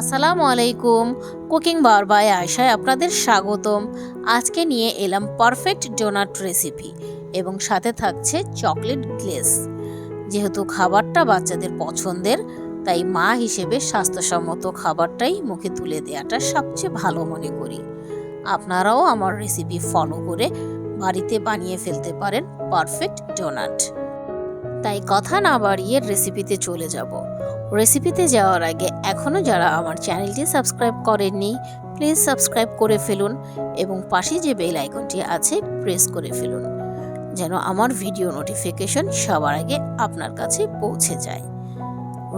আসসালামু আলাইকুম। Cooking bar by আয়েশায় আপনাদের স্বাগতম। আজকে নিয়ে এলাম পারফেক্ট ডোনাট রেসিপি এবং সাথে থাকছে চকলেট গ্লেজ। যেহেতু খাবারটা বাচ্চাদের পছন্দের, তাই মা হিসেবে স্বাস্থ্যসম্মত খাবারটাই মুখে তুলে দেওয়াটা সবচেয়ে ভালো মনে করি। আপনারাও আমার রেসিপি ফলো করে বাড়িতে বানিয়ে ফেলতে পারেন পারফেক্ট ডোনাট। তাই কথা না বাড়িয়ে রেসিপিতে চলে যাব। রেসিপিতে যাওয়ার আগে এখনও যারা আমার চ্যানেলটি সাবস্ক্রাইব করেননি, প্লিজ সাবস্ক্রাইব করে ফেলুন এবং পাশে যে বেল আইকনটি আছে প্রেস করে ফেলুন, যেন আমার ভিডিও নোটিফিকেশন সবার আগে আপনার কাছে পৌঁছে যায়।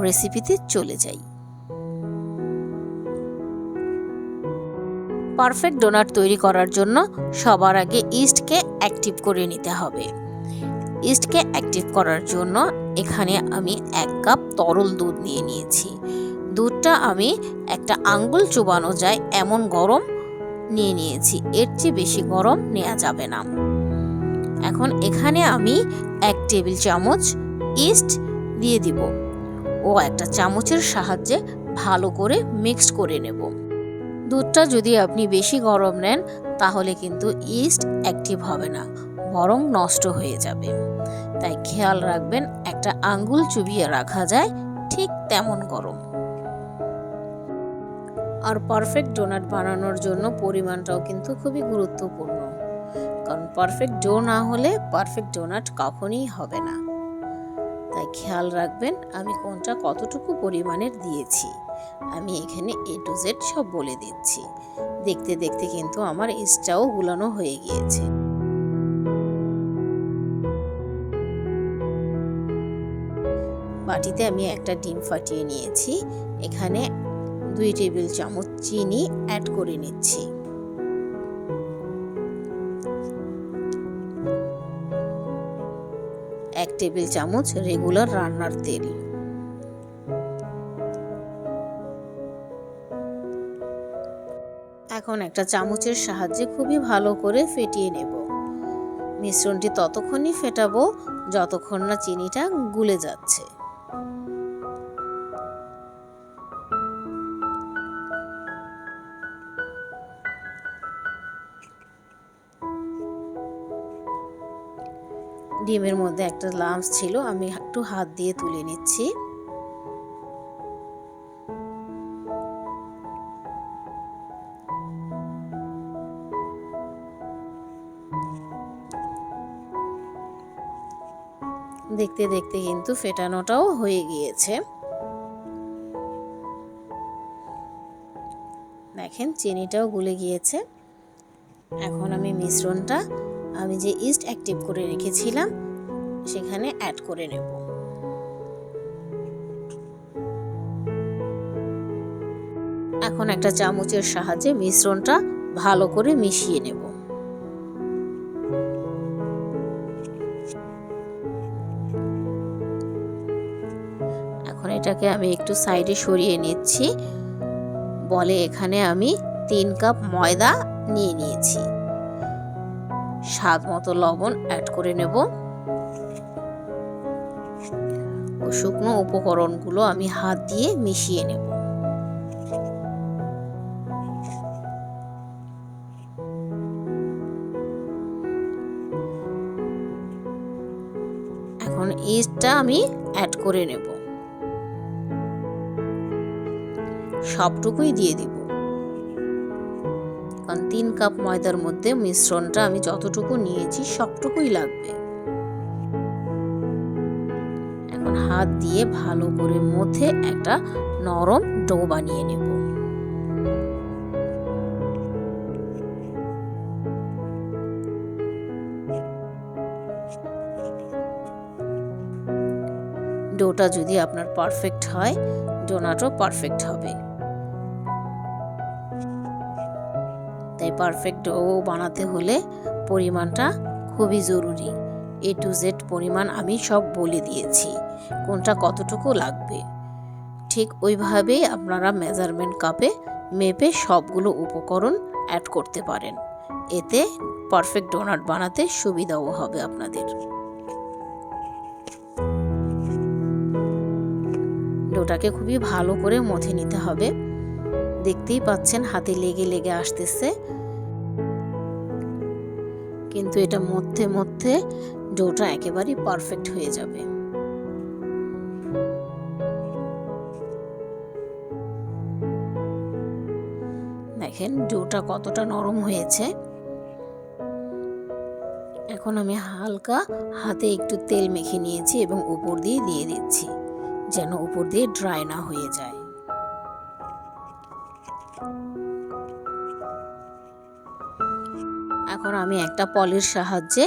রেসিপিতে চলে যাই। পারফেক্ট ডোনাট তৈরি করার জন্য সবার আগে ইস্টকে অ্যাক্টিভ করে নিতে হবে। ইস্টকে অ্যাক্টিভ করার জন্য এখানে আমি 1 কাপ তরল দুধ নিয়ে নিয়েছি। দুধটা আমি একটা আঙ্গুল চুবানো যায় এমন গরম নিয়ে নিয়েছি, এর চেয়ে বেশি গরম নেওয়া যাবে না। এখন এখানে আমি 1 টেবিল চামচ ইস্ট দিয়ে দিব ও একটা চামচের সাহায্যে ভালো করে মিক্সড করে নেব। দুধটা যদি আপনি বেশি গরম নেন তাহলে কিন্তু ইস্ট অ্যাক্টিভ হবে না, বরং নষ্ট হয়ে যাবে। তাই খেয়াল রাখবেন একটা আঙ্গুল চুবিয়ে রাখা যায় ঠিক তেমন গরম। আর পারফেক্ট ডোনাট বানানোর জন্য পরিমাণটাও কিন্তু খুবই গুরুত্বপূর্ণ, কারণ পারফেক্ট ডো না হলে পারফেক্ট ডোনাট কখনোই হবে না। তাই খেয়াল রাখবেন আমি কোনটা কতটুকু পরিমাণের দিয়েছি। আমি এখানে A to Z সব বলে দিচ্ছি। দেখতে দেখতে কিন্তু আমার ইস্টটাও গুলানো হয়ে গিয়েছে। বাটিতে আমি একটা ডিম ফাটিয়ে নিয়েছি। এখানে 2 টেবিল চামচ চিনি অ্যাড করে নিচ্ছি। এক টেবিল চামচ রেগুলার রান্নার তেল। এখন একটা চামচের সাহায্যে খুবই ভালো করে ফেটিয়ে নেব। মিশ্রণটি ততক্ষণই ফেটাবো যতক্ষণ না চিনিটা গুলে যাচ্ছে। ডিমের মধ্যে একটা লাম্পস ছিল, আমি একটু হাত দিয়ে তুলে নিচ্ছি। দেখতে দেখতে কিন্তু ফেটানোটাও হয়ে গিয়েছে। দেখেন চিনিটাও গুলে গিয়েছে। এখন আমি মিশ্রণটা আমি যে ইস্ট অ্যাক্টিভ করে রেখেছিলাম সেখানে অ্যাড করে নেব। এখন একটা চামচের সাহায্যে মিশ্রণটা ভালো করে মিশিয়ে নেব। এখন এটাকে আমি একটু সাইডে সরিয়ে নিচ্ছি। বলে এখানে আমি 3 কাপ ময়দা নিয়ে নিয়েছি। স্বাদ মতো লবণ অ্যাড করে নেব ও শুকনো উপকরণগুলো আমি হাত দিয়ে মিশিয়ে নেব। এখন ইস্টটা আমি অ্যাড করে নেব, সবটুকুই দিয়ে দিব, কারণ 3 কাপ ময়দার মধ্যে মিশ্রণটা আমি যতটুকু নিয়েছি সবটুকুই লাগবে। এখন হাত দিয়ে ভালো করে মথে একটা নরম ডো বানিয়ে নেব। ডোটা যদি আপনার পারফেক্ট হয়, ডোনাটও পারফেক্ট হবে। তাই পারফেক্ট ডো বানাতে হলে পরিমাণটা খুবই জরুরি। A to Z পরিমাণ আমি সব বলে দিয়েছি, কোনটা কতটুকু লাগবে। ঠিক ওইভাবেই আপনারা মেজারমেন্ট কাপে মেপে সবগুলো উপকরণ অ্যাড করতে পারেন। এতে পারফেক্ট ডোনাট বানাতে সুবিধাও হবে আপনাদের। ডোটাকে খুবই ভালো করে মথে নিতে হবে। দেখতেই পাচ্ছেন হাতে লেগে লেগে আসতেছে, কিন্তু এটা মধ্যে মধ্যে ডোটা একেবারেই পারফেক্ট হয়ে যাবে। দেখেন ডোটা কতটা নরম হয়েছে। এখন আমি হালকা হাতে একটু তেল মেখে নিয়েছি এবং উপর দিয়ে দিয়ে দিচ্ছি, যেন উপর দিয়ে ড্রাই না হয়ে যায়। এখন আমি একটা পলির সাহায্যে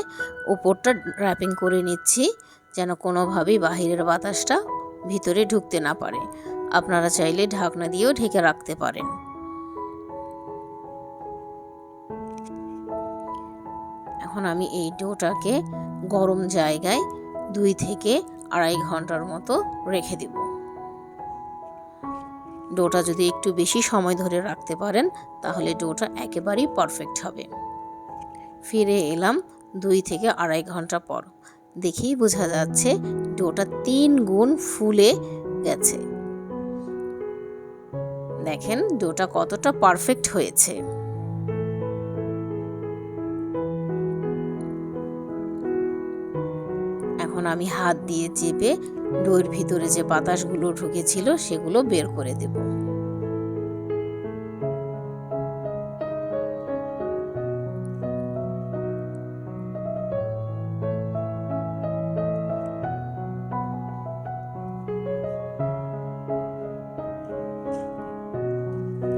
উপরটা র্যাপিং করে নিচ্ছি, যেন কোনোভাবেই বাহিরের বাতাসটা ভিতরে ঢুকতে না পারে। আপনারা চাইলে ঢাকনা দিয়েও ঢেকে রাখতে পারেন। এখন আমি এই ডোটাকে গরম জায়গায় 2 থেকে 2.5 ঘন্টার মতো রেখে দেব। ডোটা যদি একটু বেশি সময় ধরে রাখতে পারেন তাহলে ডোটা একেবারেই পারফেক্ট হবে। ফিরে এলাম 2 থেকে 2.5 ঘন্টা পর। দেখেই বোঝা যাচ্ছে ডোটা 3 গুণ ফুলে গেছে। দেখেন ডোটা কতটা পারফেক্ট হয়েছে। এখন আমি হাত দিয়ে চেপে ডোর ভিতরে যে বাতাসগুলো ঢুকেছিল সেগুলো বের করে দেব।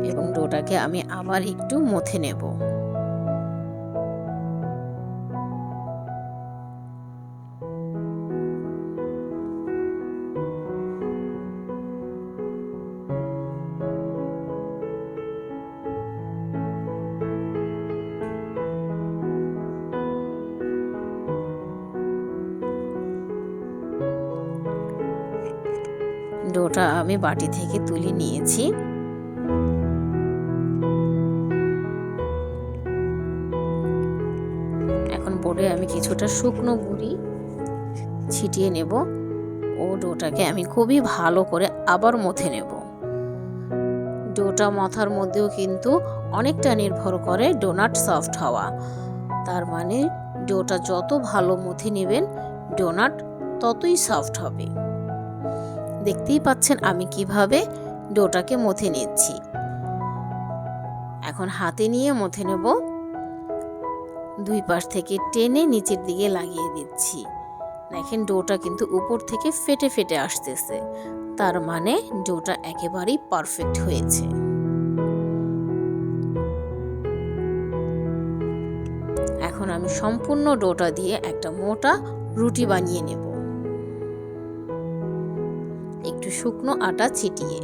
এবং ডোটাকে আমি আবার একটু মথে নেব। ডোটা আমি বাটি থেকে তুলে নিয়েছি। এখন বোর্ডে আমি কিছুটা শুকনো গুঁড়ি ছিটিয়ে নেব ও ডোটাকে আমি খুবই ভালো করে আবার মথে নেব। ডোটা মথার মধ্যেও কিন্তু অনেকটা নির্ভর করে ডোনাট সফট হওয়া। তার মানে ডোটা যত ভালো মথে নেবেন ডোনাট ততই সফট হবে। দেখতেই পাচ্ছেন আমি কিভাবে ডোটাকে মথে নিচ্ছি। এখন হাতে নিয়ে মথে নেব। 2 পাশ থেকে টেনে নিচের দিকে লাগিয়ে দিচ্ছি। দেখেন ডোটা কিন্তু উপর থেকে ফেটে ফেটে আসতেছে, তার মানে ডোটা একেবারেই পারফেক্ট হয়েছে। এখন আমি সম্পূর্ণ ডোটা দিয়ে একটা মোটা রুটি বানিয়ে নেব, একটু শুকনো আটা ছিটিয়ে।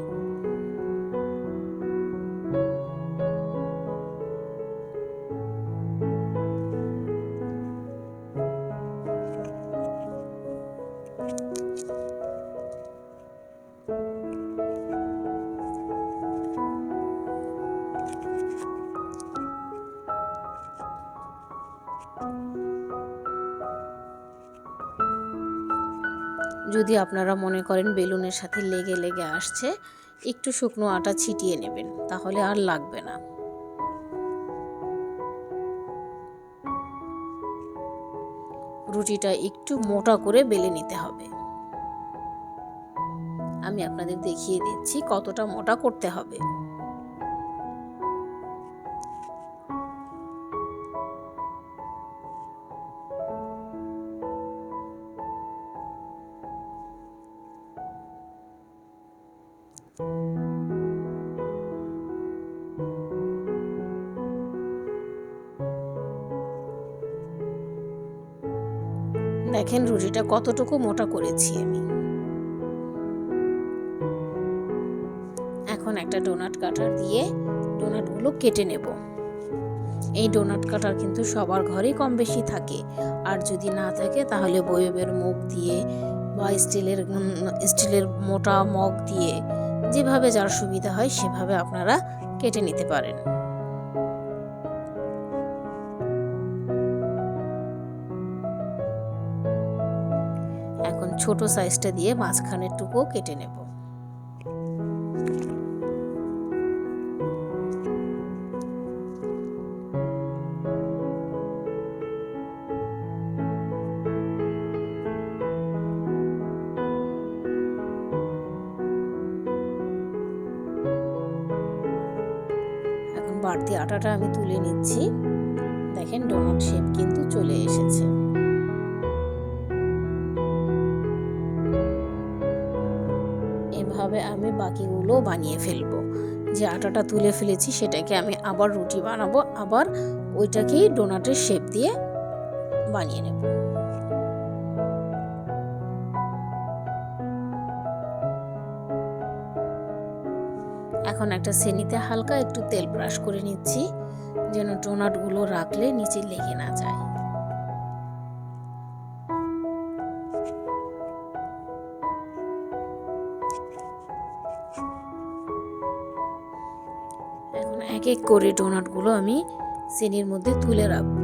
যদি আপনারা মনে করেন বেলুনের সাথে লেগে লেগে আসছে, একটু শুকনো আটা ছিটিয়ে নেবেন, তাহলে আর লাগবে না। রুটিটা একটু মোটা করে বেলে নিতে হবে। আমি আপনাদের দেখিয়ে দিচ্ছি কতটা মোটা করতে হবে। দেখেন রুটিটা কতটুকু মোটা করেছি আমি। এখন একটা ডোনাট কাটার দিয়ে ডোনাটগুলো কেটে নেব। এই ডোনাট কাটার কিন্তু সবার ঘরেই কম বেশি থাকে, আর যদি না থাকে তাহলে বয়মের মুখ দিয়ে বা স্টিলের মোটা মগ দিয়ে, যেভাবে যার সুবিধা হয় সেভাবে আপনারা কেটে নিতে পারেন। এখন ছোট সাইজটা দিয়ে মাঝখানের টুকুও কেটে নেব। বাড়তি আটাটা আমি তুলে নিচ্ছি। দেখেন ডোনাট শেপ কিন্তু চলে এসেছে। এভাবে আমি বাকিগুলো বানিয়ে ফেলবো। যে আটাটা তুলে ফেলেছি সেটাকে আমি আবার রুটি বানাবো, আবার ওইটাকেই ডোনাটের শেপ দিয়ে বানিয়ে নেব। এখন একটা ছেনিতে হালকা একটু তেল ব্রাশ করে নিচ্ছি, যেন ডোনাটগুলো রাখলে নিচে লেগে না যায়। এখন এক এক করে ডোনাটগুলো আমি ছেনির মধ্যে তুলে রাখবো।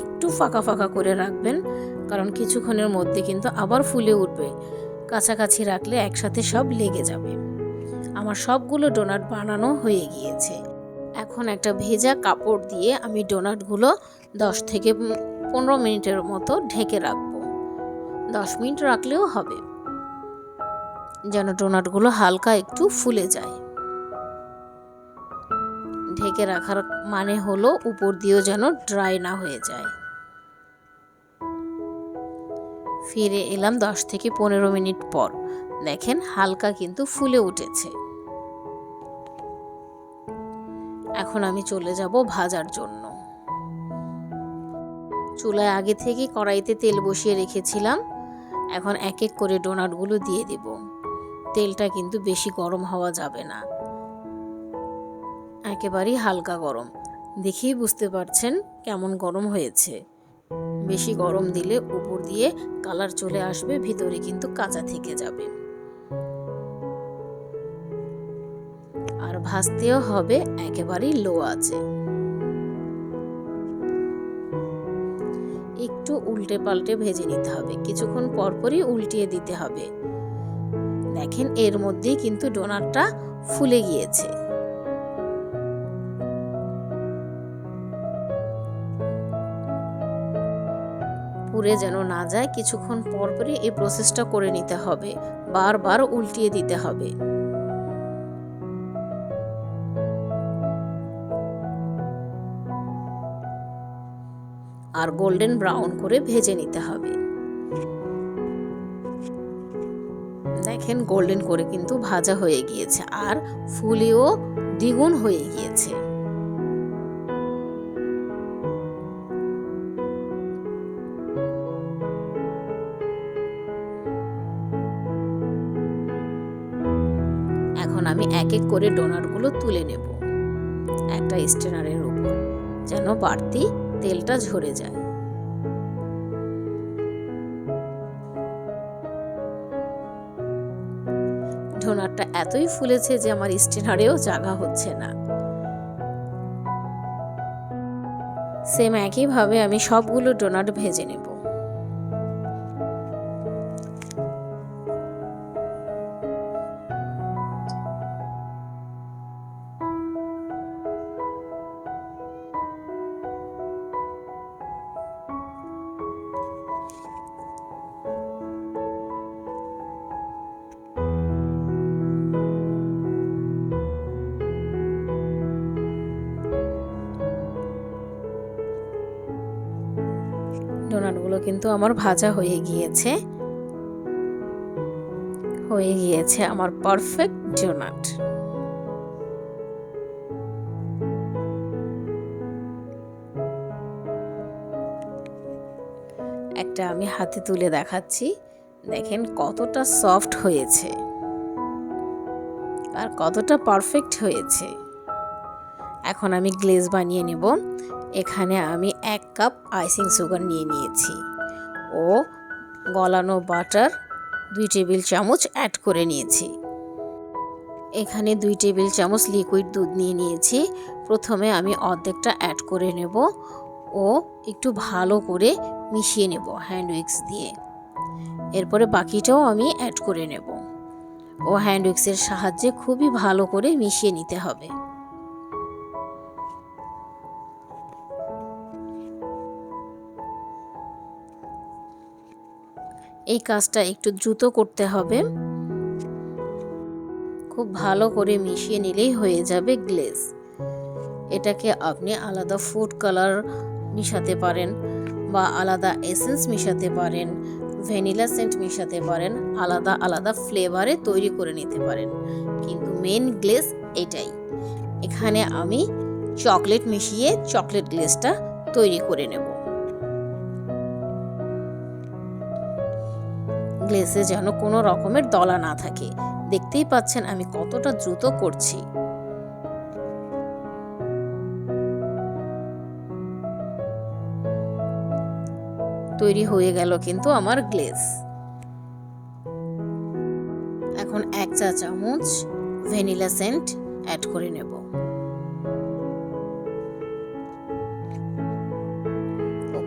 একটু ফাঁকা ফাঁকা করে রাখবেন, কারণ কিছুক্ষণের মধ্যে কিন্তু আবার ফুলে উঠবে। কাছাকাছি রাখলে একসাথে সব লেগে যাবে। আমার সবগুলো ডোনাট বানানো হয়ে গিয়েছে। এখন একটা ভেজা কাপড় দিয়ে আমি ডোনাটগুলো 10 থেকে 15 মিনিটের মতো ঢেকে রাখবো। 10 মিনিট রাখলেও হবে, যেন ডোনাটগুলো হালকা একটু ফুলে যায়। ঢেকে রাখার মানে হলো উপর দিয়েও যেন ড্রাই না হয়ে যায়। ফিরে এলাম 10 থেকে 15 মিনিট পর। দেখেন হালকা কিন্তু ফুলে উঠেছে। এখন আমি চলে যাব ভাজার জন্য। চুলায় আগে থেকে কড়াইতে তেল বসিয়ে রেখেছিলাম। এখন এক এক করে ডোনাটগুলো দিয়ে দেব। তেলটা কিন্তু বেশি গরম হওয়া যাবে না, একেবারেই হালকা গরম। দেখেই বুঝতে পারছেন কেমন গরম হয়েছে। বেশি গরম দিলে উপর দিয়ে কালার চলে আসবে, ভিতরে কিন্তু কাঁচা থেকে যাবে। আর ভাজতেও হবে একেবারেই লো আঁচে। একটু উল্টে পাল্টে ভেজে নিতে হবে, কিছুক্ষণ পরপরই উল্টিয়ে দিতে হবে। দেখেন এর মধ্যেই কিন্তু ডোনাটটা ফুলে গিয়েছে। পুড়ে যেন না যায়, কিছুক্ষণ পরপরই এই প্রসেসটা করে নিতে হবে। বারবার উল্টিয়ে দিতে হবে। আর গোল্ডেন ব্রাউন করে ভেজে নিতে হবে। দেখেন গোল্ডেন করে কিন্তু ভাজা হয়ে গিয়েছে, আর ফুলেও দ্বিগুণ হয়ে গিয়েছে। এখন আমি এক এক করে ডোনাটগুলো তুলে নেব একটা স্ট্রেনারের উপর, যেন বাড়তি তেলটা ঝরে যায়। ডোনাটটা এতই ফুলেছে যে আমার স্ট্রেনারেও জায়গা হচ্ছে না। সেম একইভাবে আমি সবগুলো ডোনাট ভেজে নেব। ডোনাটগুলো কিন্তু আমার ভাজা হয়ে গিয়েছে। আমার পারফেক্ট ডোনাট। একটা আমি হাতে তুলে দেখাচ্ছি, দেখেন কতটা সফট হয়েছে আর কতটা পারফেক্ট হয়েছে। এখন আমি গ্লেজ বানিয়ে নেব। এখানে আমি 1 কাপ আইসিং সুগার নিয়ে নিয়েছি ও গলানো বাটার 2 টেবিল চামচ অ্যাড করে নিয়েছি। এখানে 2 টেবিল চামচ লিকুইড দুধ নিয়ে নিয়েছি। প্রথমে আমি অর্ধেকটা অ্যাড করে নেব ও একটু ভালো করে মিশিয়ে নেব হ্যান্ড উইক্স দিয়ে। এরপরে বাকিটাও আমি অ্যাড করে নেব ও হ্যান্ড উইক্সের সাহায্যে খুবই ভালো করে মিশিয়ে নিতে হবে। এই কাজটা একটু দ্রুত করতে হবে। খুব ভালো করে মিশিয়ে নিলেই হয়ে যাবে গ্লেজ। এটাকে আপনি আলাদা ফুড কালার মিশাতে পারেন বা আলাদা এসেন্স মিশাতে পারেন, ভ্যানিলা সেন্ট মিশাতে পারেন, আলাদা আলাদা ফ্লেভারে তৈরি করে নিতে পারেন, কিন্তু মেন গ্লেজ এটাই। এখানে আমি চকলেট মিশিয়ে চকলেট গ্লেজটা তৈরি করে নেব। গ্লেজে যেন কোনো রকমের দলা না থাকে। দেখতেই পাচ্ছেন আমি কতটা দ্রুত করছি। তৈরি হয়ে গেল কিন্তু আমার গ্লেজ। এখন 1 চা চামচ ভ্যানিলা সেন্ট অ্যাড করে নেব।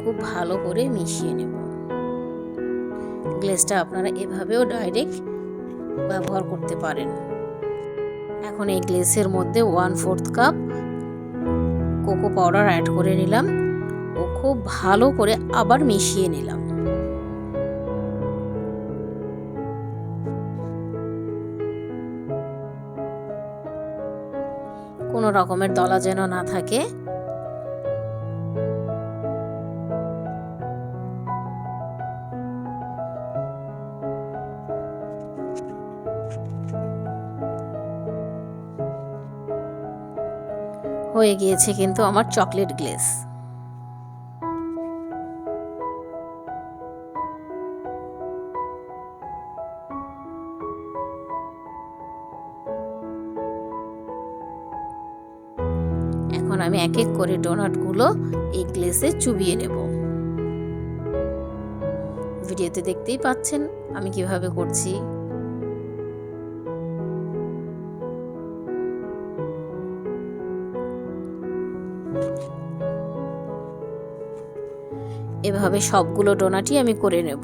খুব ভালো করে মিশিয়ে নেব। গ্লেজটা আপনারা এভাবেও ডাইরেক্ট ব্যবহার করতে পারেন। এখন এই গ্লেজের মধ্যে 1/4 কাপ কোকো পাউডার অ্যাড করে নিলাম ও খুব ভালো করে আবার মিশিয়ে নিলাম। কোনো রকমের দলা যেন না থাকে। হয়ে গিয়েছে কিন্তু আমার চকলেট গ্লেজ। এখন আমি এক এক করে ডোনাটগুলো এই গ্লেজে চুবিয়ে নেব। ভিডিওতে দেখতেই পাচ্ছেন আমি কিভাবে করছি। এভাবে সবগুলো ডোনাটই আমি করে নেব।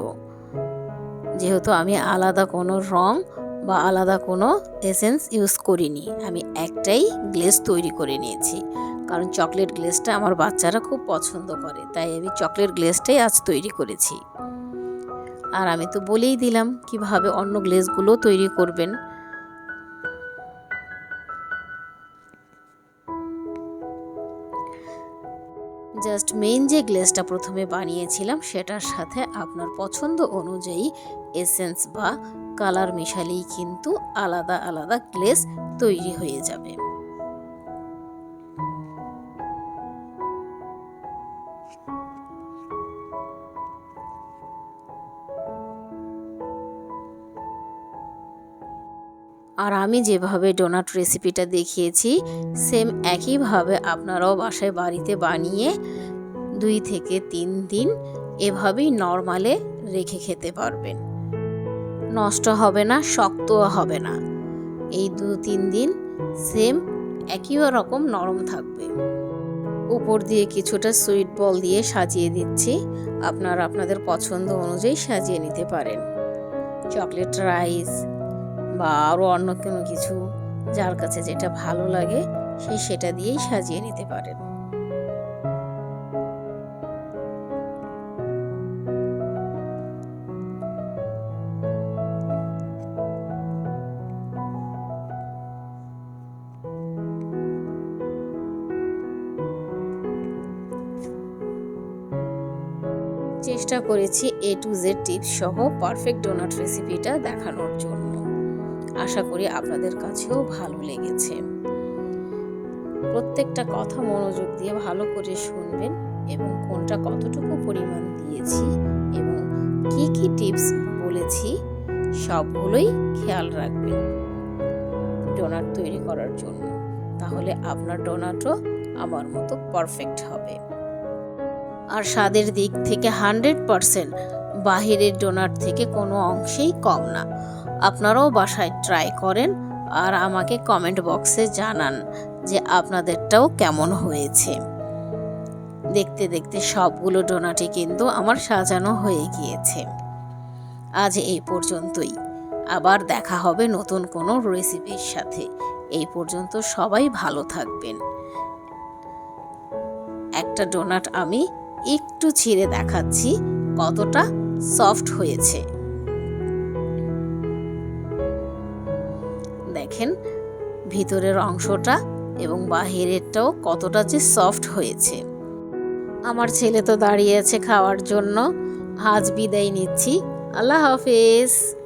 যেহেতু আমি আলাদা কোনো রং বা আলাদা কোনো এসেন্স ইউজ করিনি, আমি একটাই গ্লেজ তৈরি করে নিয়েছি। কারণ চকলেট গ্লেজটা আমার বাচ্চারা খুব পছন্দ করে, তাই আমি চকলেট গ্লেজটাই আজ তৈরি করেছি। আর আমি তো বলেই দিলাম কিভাবে অন্য গ্লেজগুলো তৈরি করবেন। জাস্ট মেইন যে গ্লেজটা প্রথমে বানিয়েছিলাম সেটার সাথে আপনার পছন্দ অনুযায়ী এসেন্স বা কালার মিশালেই কিন্তু আলাদা আলাদা গ্লেজ তৈরি হয়ে যাবে। আর আমি যেভাবে ডোনাট রেসিপিটা দেখিয়েছি সেম একইভাবে আপনারাও বাসায় বাড়িতে বানিয়ে 2 থেকে 3 দিন এভাবেই নরমালে রেখে খেতে পারবেন। নষ্ট হবে না, শক্তও হবে না। এই 2-3 দিন সেম একই রকম নরম থাকবে। উপর দিয়ে কিছুটা সুইট বল দিয়ে সাজিয়ে দিচ্ছি। আপনারা আপনাদের পছন্দ অনুযায়ী সাজিয়ে নিতে পারেন। চকলেট রাইস বা আরও অন্য কোনো কিছু, যার কাছে যেটা ভালো লাগে সেটা দিয়েই সাজিয়ে নিতে পারেন। চেষ্টা করেছি A to Z টিপস সহ পারফেক্ট ডোনাট রেসিপিটা দেখানোর জন্য। আশা করি আপনাদের কাছেও ভালো লেগেছে। প্রত্যেকটা কথা মনোযোগ দিয়ে ভালো করে শুনবেন এবং কোনটা কতটুকু পরিমাণ দিয়েছি এবং কি কি টিপস বলেছি সবগুলোই খেয়াল রাখবেন ডোনাট তৈরি করার জন্য। তাহলে আপনার ডোনাটও আমার মতো পারফেক্ট হবে। আর স্বাদের দিক থেকে 100% বাহিরের ডোনাট থেকে কোনো অংশেই কম না। আপনারাও বাসায় ট্রাই করেন আর আমাকে কমেন্ট বক্সে জানান যে আপনাদেরটাও কেমন হয়েছে। দেখতে দেখতে সবগুলো ডোনাটই কিন্তু আমার সাজানো হয়ে গিয়েছে। আজ এই পর্যন্তই। আবার দেখা হবে নতুন কোনো রেসিপির সাথে। এই পর্যন্ত সবাই ভালো থাকবেন। একটা ডোনাট আমি একটু ছিঁড়ে দেখাচ্ছি কতটা সফট হয়েছে। দেখেন ভিতরের অংশটা এবং বাহিরেরটাও কতটা যে সফট হয়েছে। আমার ছেলে তো দাঁড়িয়ে আছে খাওয়ার জন্য। আজ বিদায় নিচ্ছি। আল্লাহ হাফেজ।